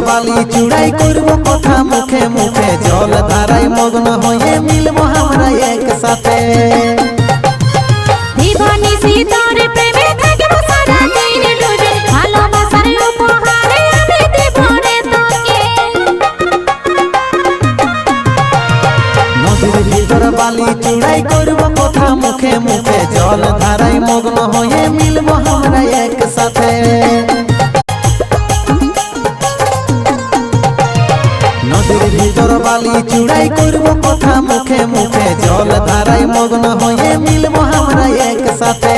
বালি চূড়াই করব কথা মুখে মুখে জল ধারায় মগ্ন হয়ে মিলব আমরা একসাথে দিবানিশি তোর প্রেমে থাকব সারা দিন ডুবে ভালোবাসার উপহারে আমি দেব রে তোকে নদীর ভিতর বালি চূড়াই করব কথা মুখে মুখে জল ধারায় মগ্ন হয়ে মিলব আমরা একসাথে নদীর ভিতর বালি চূড়াই করব কথা মুখে মুখে জল ধারায় মগ্ন হয়ে মিলব আমরা একসাথে।